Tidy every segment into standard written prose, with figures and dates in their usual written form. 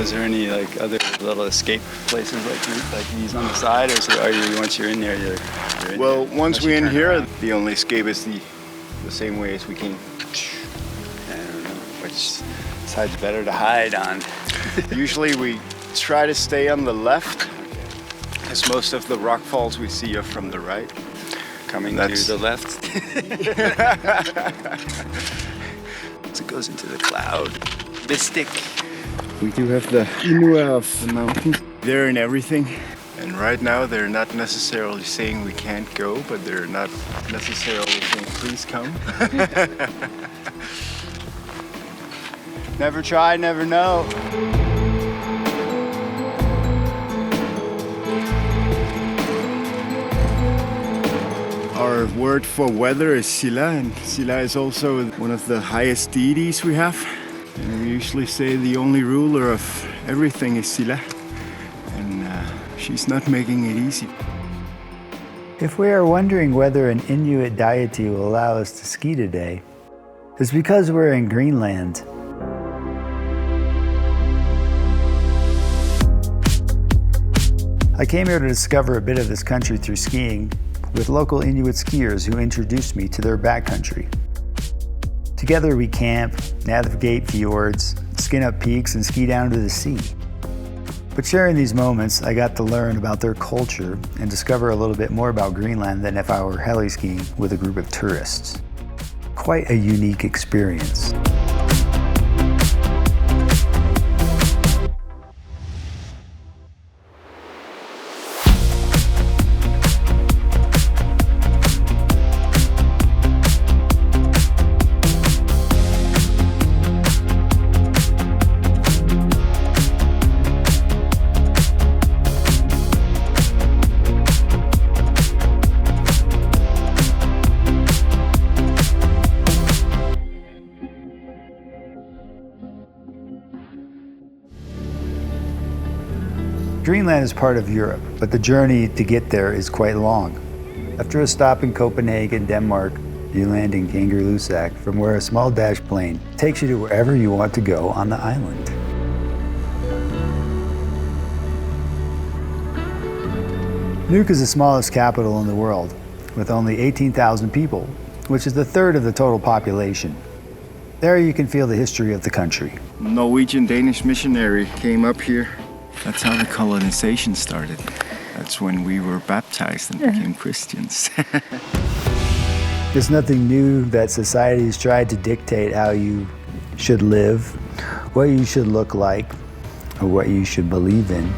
is there any like other little escape places like these on the side, or are you once you're in there, you're in well, there? once we're in here, the only escape is the same way as we came. I don't know which side's better to hide on. Usually we try to stay on the left, because most of the rock falls we see are from the right. Coming to the left. It goes into the cloud. Mystic. We do have the Inuit of the mountains. They're in everything. And right now they're not necessarily saying we can't go, but they're not necessarily saying please come. Never try, never know. Our word for weather is Sila, and Sila is also one of the highest deities we have. And we usually say the only ruler of everything is Sila, and she's not making it easy. If we are wondering whether an Inuit deity will allow us to ski today, it's because we're in Greenland. I came here to discover a bit of this country through skiing with local Inuit skiers who introduced me to their backcountry. Together we camp, navigate fjords, skin up peaks, and ski down to the sea. But sharing these moments, I got to learn about their culture and discover a little bit more about Greenland than if I were heli skiing with a group of tourists. Quite a unique experience. Greenland is part of Europe, but the journey to get there is quite long. After a stop in Copenhagen, Denmark, you land in Ilulissat, from where a small dash plane takes you to wherever you want to go on the island. Nuuk is the smallest capital in the world, with only 18,000 people, which is the third of the total population. There you can feel the history of the country. Norwegian-Danish missionary came up here. That's how the colonization started. That's when we were baptized and became Christians. It's nothing new that society's tried to dictate how you should live, what you should look like, or what you should believe in.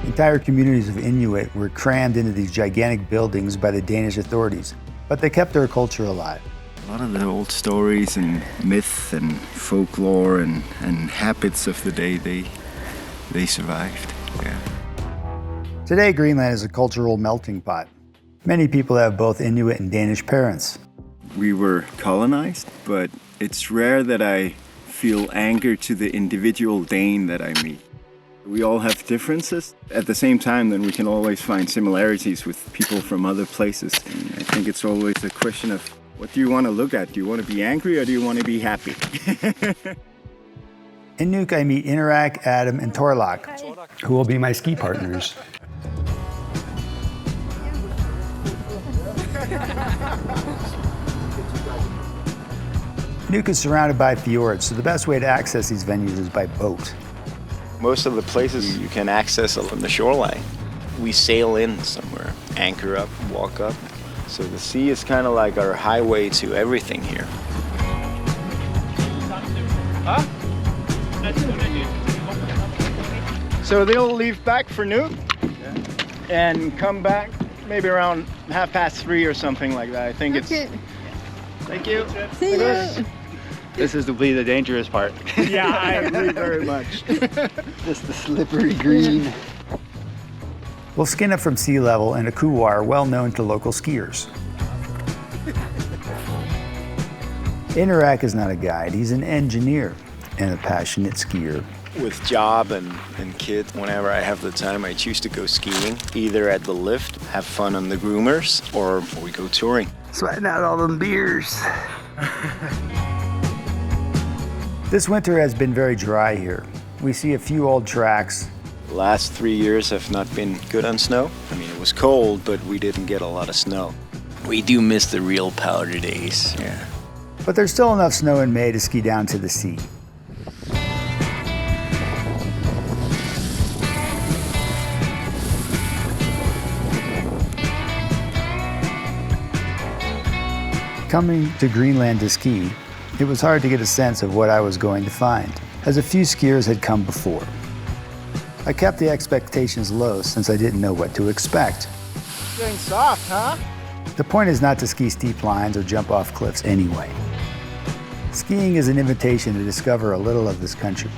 Entire communities of Inuit were crammed into these gigantic buildings by the Danish authorities, but they kept their culture alive. A lot of the old stories and myth and folklore and habits of the day, they survived. Yeah. Today, Greenland is a cultural melting pot. Many people have both Inuit and Danish parents. We were colonized, but it's rare that I feel anger to the individual Dane that I meet. We all have differences. At the same time, then we can always find similarities with people from other places. And I think it's always a question of, what do you want to look at? Do you want to be angry or do you want to be happy? In Nuuk, I meet Inuit, Adam, and Torlak, who will be my ski partners. Nuuk is surrounded by fjords, so the best way to access these venues is by boat. Most of the places you can access from the shoreline. We sail in somewhere, anchor up, walk up. So the sea is kind of like our highway to everything here. So they'll leave back for Nuuk and come back maybe around 3:30 or something like that. I think it's... Thank you. See you. This is the dangerous part. Yeah, I agree very much. Just the slippery green. We'll skin up from sea level in a couloir well known to local skiers. Inuit is not a guide, he's an engineer and a passionate skier. With job and kids, whenever I have the time, I choose to go skiing, either at the lift, have fun on the groomers, or we go touring. Sweating out all them beers. This winter has been very dry here. We see a few old tracks. The last 3 years have not been good on snow. I mean, it was cold, but we didn't get a lot of snow. We do miss the real powder days, yeah. But there's still enough snow in May to ski down to the sea. Coming to Greenland to ski, it was hard to get a sense of what I was going to find, as a few skiers had come before. I kept the expectations low since I didn't know what to expect. Getting soft, huh? The point is not to ski steep lines or jump off cliffs anyway. Skiing is an invitation to discover a little of this country,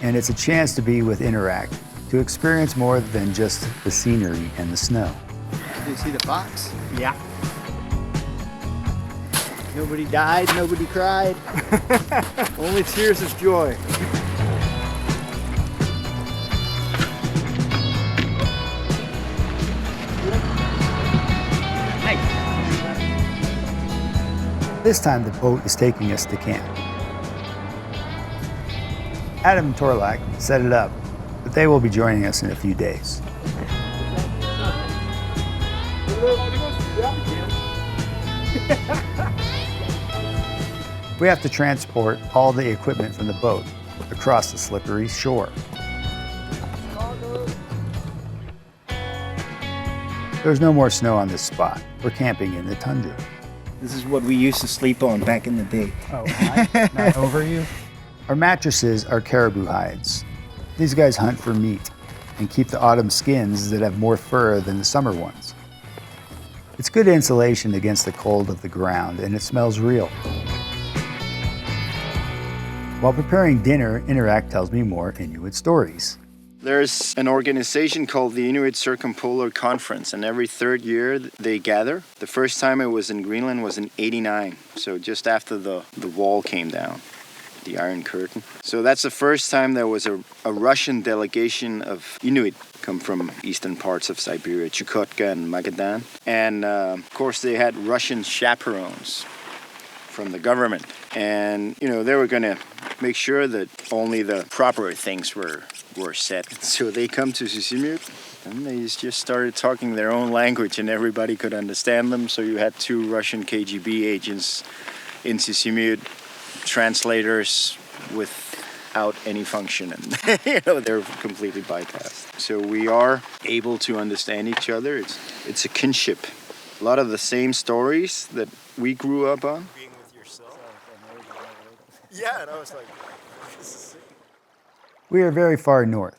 and it's a chance to be with Interact, to experience more than just the scenery and the snow. Did you see the fox? Yeah. Nobody died, nobody cried. Only tears of joy. This time the boat is taking us to camp. Adam and Torlak set it up, but they will be joining us in a few days. We have to transport all the equipment from the boat across the slippery shore. There's no more snow on this spot. We're camping in the tundra. This is what we used to sleep on back in the day. Oh, not over you? Our mattresses are caribou hides. These guys hunt for meat and keep the autumn skins that have more fur than the summer ones. It's good insulation against the cold of the ground, and it smells real. While preparing dinner, Interact tells me more Inuit stories. There's an organization called the Inuit Circumpolar Conference, and every third year they gather. The first time it was in Greenland was in '89, so just after the wall came down, the Iron Curtain. So that's the first time there was a Russian delegation of Inuit come from eastern parts of Siberia, Chukotka and Magadan. And of course they had Russian chaperones from the government. And, you know, they were going to make sure that only the proper things were set. So they come to Sisimiut and they just started talking their own language and everybody could understand them. So you had 2 Russian KGB agents in Sisimiut, translators without any function, and you know, they're completely bypassed. So we are able to understand each other. It's a kinship. A lot of the same stories that we grew up on. Being with yourself. Yeah, and I was like, this is sick. We are very far north.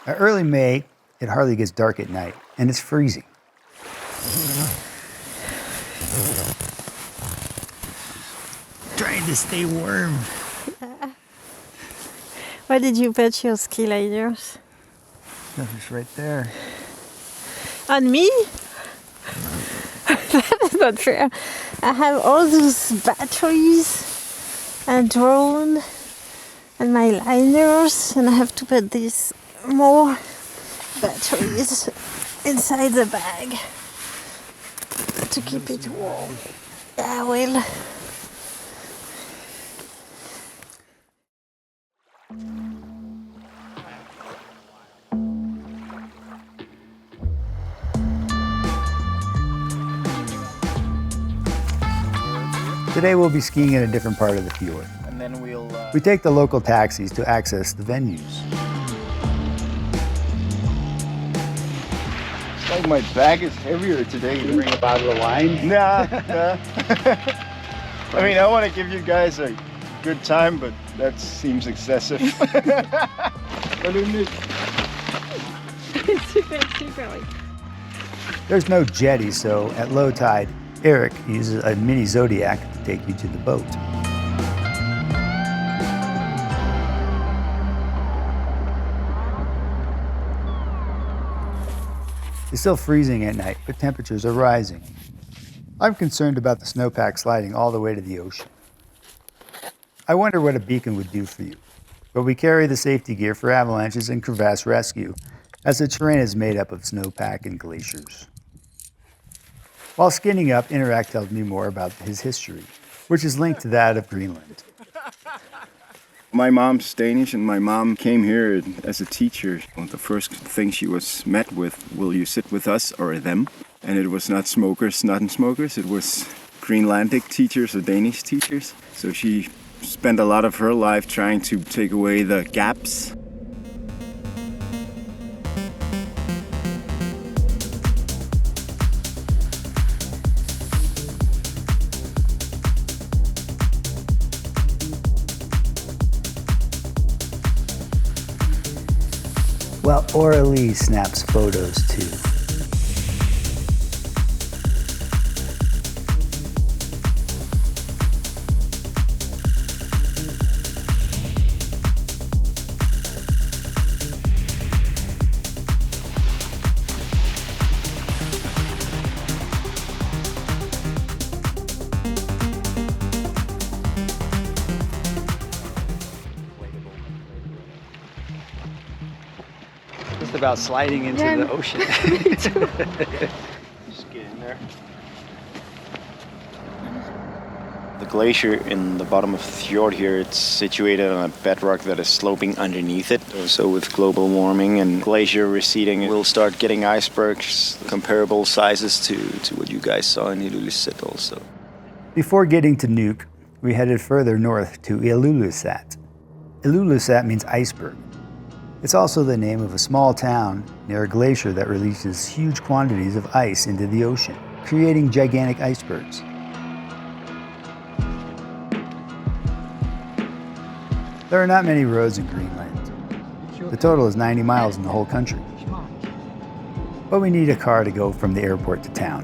By early May, it hardly gets dark at night, and it's freezing. Trying to stay warm. Where did you put your ski gliders? It's right there. On me? That is not fair. I have all those batteries and drone and my liners, and I have to put these more batteries inside the bag to keep it warm. Yeah, well. Today we'll be skiing in a different part of the fjord. And then We take the local taxis to access the venues. It's like my bag is heavier today. You bring a bottle of wine? Nah. I mean, I want to give you guys a good time, but that seems excessive. Super. There's no jetty, so at low tide, Eric uses a mini Zodiac to take you to the boat. It's still freezing at night, but temperatures are rising. I'm concerned about the snowpack sliding all the way to the ocean. I wonder what a beacon would do for you, but we carry the safety gear for avalanches and crevasse rescue, as the terrain is made up of snowpack and glaciers. While skinning up, Interact tells me more about his history, which is linked to that of Greenland. My mom's Danish, and my mom came here as a teacher. Well, the first thing she was met with, will you sit with us or them? And it was not smokers, non-smokers. It was Greenlandic teachers or Danish teachers. So she spent a lot of her life trying to take away the gaps. Well, Aurelie snaps photos too. Just about sliding into the ocean. Just get in there. The glacier in the bottom of the fjord here, it's situated on a bedrock that is sloping underneath it. So with global warming and glacier receding, we'll start getting icebergs comparable sizes to what you guys saw in Ilulissat also. Before getting to Nuuk, we headed further north to Ilulissat. Ilulissat means iceberg. It's also the name of a small town near a glacier that releases huge quantities of ice into the ocean, creating gigantic icebergs. There are not many roads in Greenland. The total is 90 miles in the whole country. But we need a car to go from the airport to town.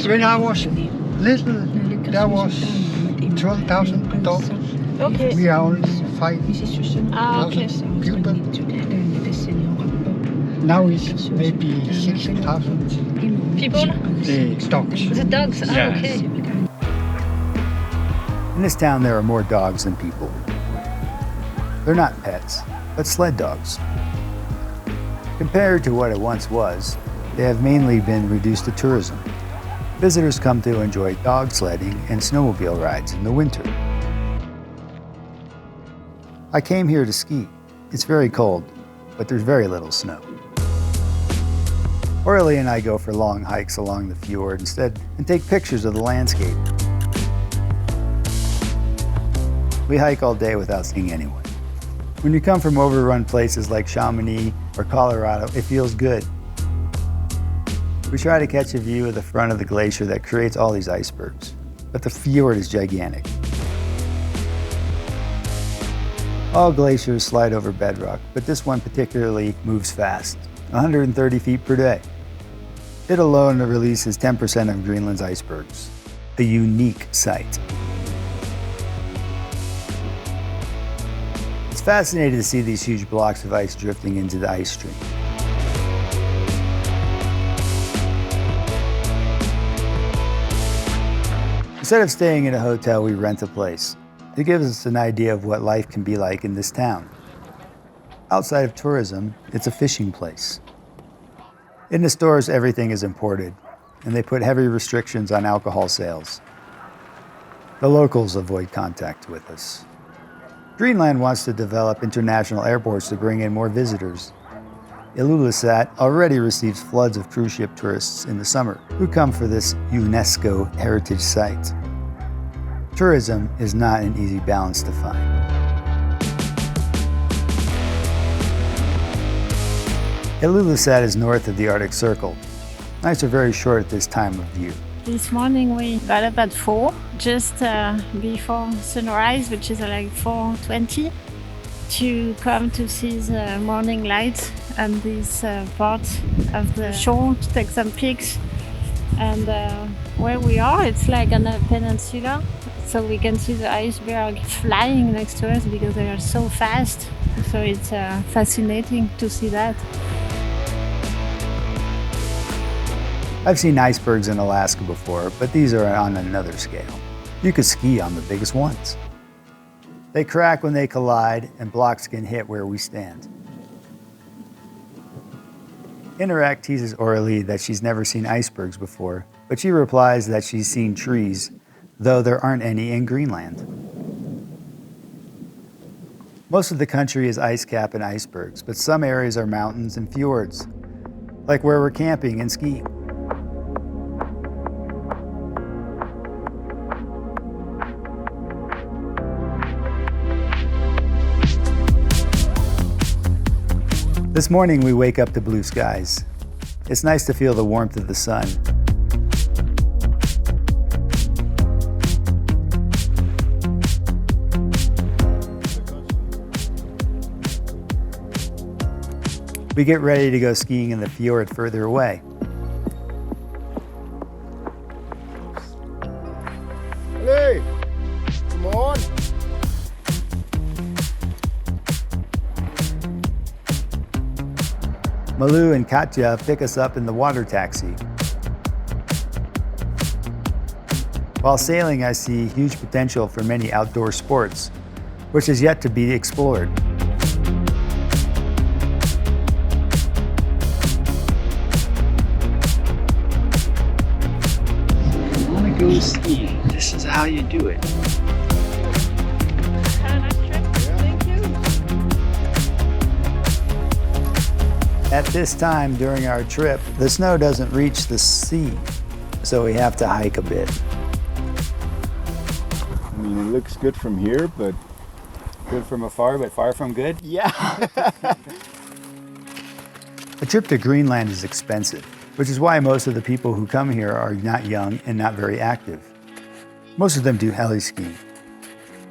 When I was little, there was 12,000 dogs. Okay. We are only 5,000 people. Now it's maybe 6,000. People? The dogs. The dogs? Oh, Yes. okay. In this town, there are more dogs than people. They're not pets, but sled dogs. Compared to what it once was, they have mainly been reduced to tourism. Visitors come to enjoy dog sledding and snowmobile rides in the winter. I came here to ski. It's very cold, but there's very little snow. Aurelie and I go for long hikes along the fjord instead and take pictures of the landscape. We hike all day without seeing anyone. When you come from overrun places like Chamonix or Colorado, it feels good. We try to catch a view of the front of the glacier that creates all these icebergs, but the fjord is gigantic. All glaciers slide over bedrock, but this one particularly moves fast, 130 feet per day. It alone releases 10% of Greenland's icebergs, a unique sight. It's fascinating to see these huge blocks of ice drifting into the ice stream. Instead of staying in a hotel, we rent a place. It gives us an idea of what life can be like in this town. Outside of tourism, it's a fishing place. In the stores, everything is imported, and they put heavy restrictions on alcohol sales. The locals avoid contact with us. Greenland wants to develop international airports to bring in more visitors. Ilulissat already receives floods of cruise ship tourists in the summer who come for this UNESCO heritage site. Tourism is not an easy balance to find. Ilulissat is north of the Arctic Circle. Nights are very short at this time of year. This morning we got up at 4, just before sunrise, which is like 4:20, to come to see the morning light on this part of the shore, to take some pics. And where we are, it's like on a peninsula, so we can see the iceberg flying next to us because they are so fast. So it's fascinating to see that. I've seen icebergs in Alaska before, but these are on another scale. You could ski on the biggest ones. They crack when they collide, and blocks can hit where we stand. Interact teases Aurelie that she's never seen icebergs before, but she replies that she's seen trees, though there aren't any in Greenland. Most of the country is ice cap and icebergs, but some areas are mountains and fjords, like where we're camping and skiing. This morning we wake up to blue skies. It's nice to feel the warmth of the sun. We get ready to go skiing in the fjord further away. Hey, come on. Malou and Katja pick us up in the water taxi. While sailing, I see huge potential for many outdoor sports, which is yet to be explored. If you want to go skiing, this is how you do it. At this time during our trip, the snow doesn't reach the sea, so we have to hike a bit. I mean, it looks good from here, but Good from afar, but far from good? Yeah. A trip to Greenland is expensive, which is why most of the people who come here are not young and not very active. Most of them do heli skiing.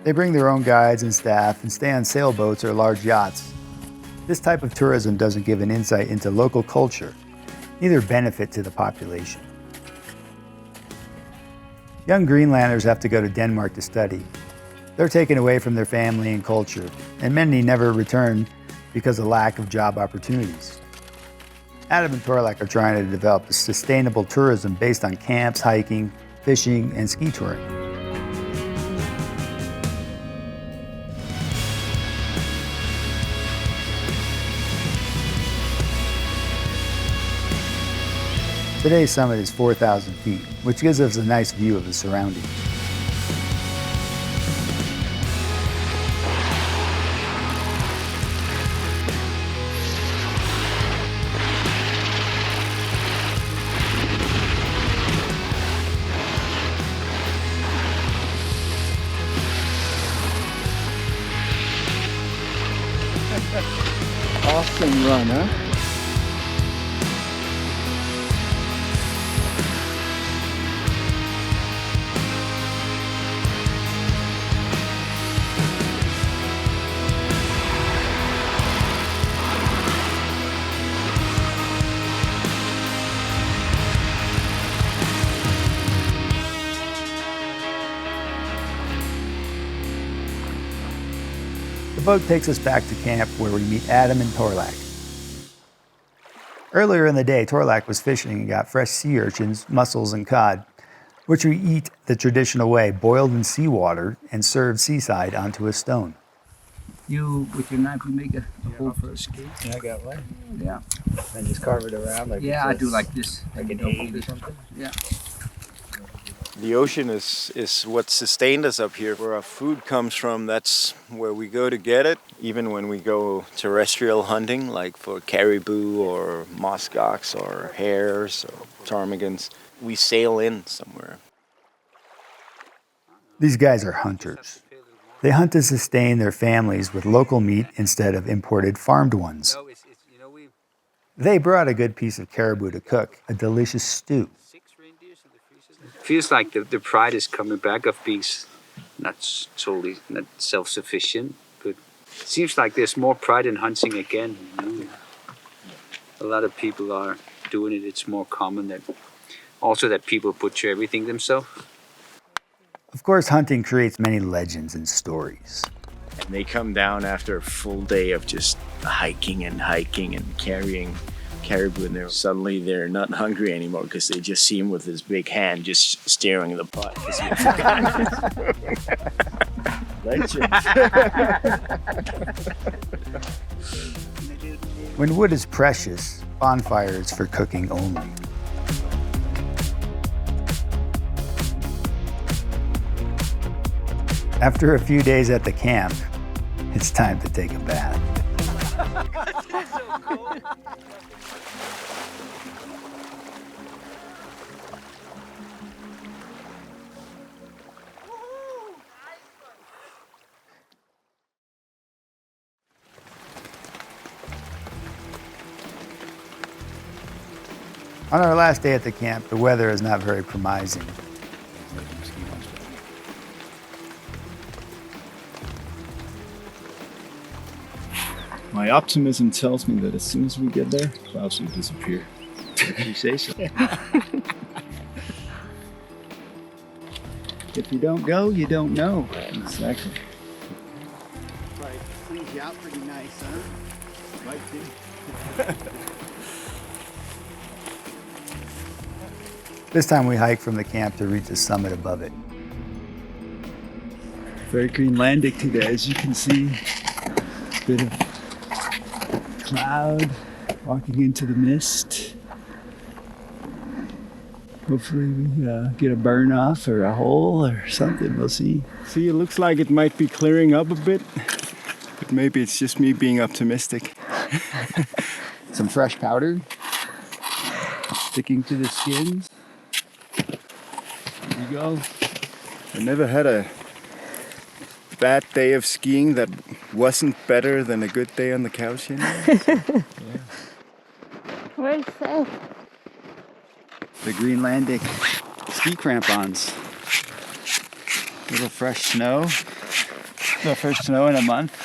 They bring their own guides and staff and stay on sailboats or large yachts. This type of tourism doesn't give an insight into local culture, neither benefit to the population. Young Greenlanders have to go to Denmark to study. They're taken away from their family and culture, and many never return because of lack of job opportunities. Adam and Torlak are trying to develop a sustainable tourism based on camps, hiking, fishing, and ski touring. Today's summit is 4,000 feet, which gives us a nice view of the surroundings. Awesome run, huh? The boat takes us back to camp where we meet Adam and Torlak. Earlier in the day, Torlak was fishing and got fresh sea urchins, mussels, and cod, which we eat the traditional way, boiled in seawater and served seaside onto a stone. You, with your knife, you make a hole for a skate. Yeah, I got one. Yeah. And just carve it around like Yeah, I do like this. like an egg or something. Yeah. The ocean is what sustained us up here. Where our food comes from, that's where we go to get it. Even when we go terrestrial hunting, like for caribou or muskox or hares or ptarmigans, we sail in somewhere. These guys are hunters. They hunt to sustain their families with local meat instead of imported farmed ones. They brought a good piece of caribou to cook, a delicious stew. Feels like the pride is coming back of being not self-sufficient, but it seems like there's more pride in hunting again. You know? A lot of people are doing it. It's more common that also that people butcher everything themselves. Of course, hunting creates many legends and stories. And they come down after a full day of just hiking and carrying caribou, and suddenly they're not hungry anymore because they just see him with his big hand just steering the pot. When wood is precious, bonfire is for cooking only. After a few days at the camp, It's time to take a bath. On our last day at the camp, the weather is not very promising. My optimism tells me that as soon as we get there, clouds will disappear. If you say so. If you don't go, you don't know. Exactly. Right, cleans you out pretty nice, huh? Might be. This time we hike from the camp to reach the summit above it. Very Greenlandic today, as you can see. Bit of cloud walking into the mist. Hopefully we get a burn off or a hole or something, we'll see. See, it looks like it might be clearing up a bit, but maybe it's just me being optimistic. Some fresh powder sticking to the skins. There you go. I never had a bad day of skiing that wasn't better than a good day on the couch, you know? Yeah. Where's Seth? The Greenlandic ski crampons. Little fresh snow. The first snow in a month.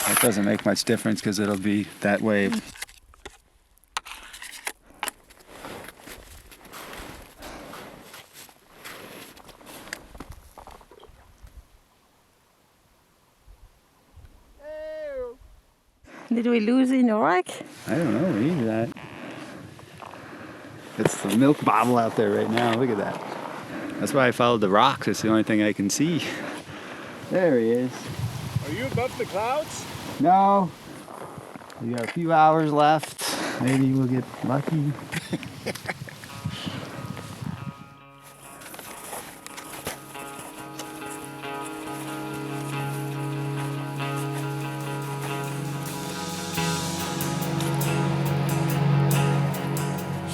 That doesn't make much difference because it'll be that way. Did we lose Inuit? I don't know, maybe that. It's the milk bottle out there right now. Look at that. That's why I followed the rocks. It's the only thing I can see. There he is. Are you above the clouds? No. We got a few hours left. Maybe we'll get lucky.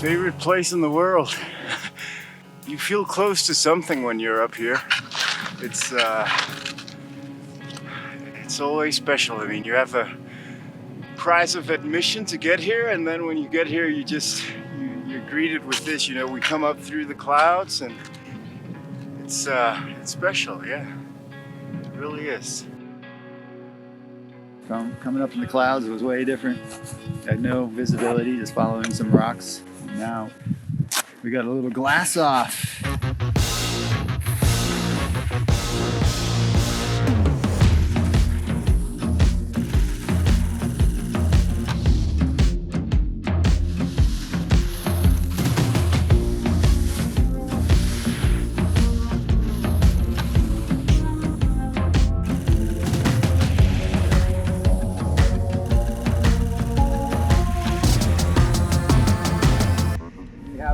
Favorite place in the world. You feel close to something when you're up here. It's always special. I mean, you have a price of admission to get here, and then when you get here, you're greeted with this. You know, we come up through the clouds, and it's special. Yeah, it really is. Coming up in the clouds, it was way different. Had no visibility, just following some rocks. Now we got a little glass off.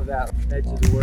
That edge of the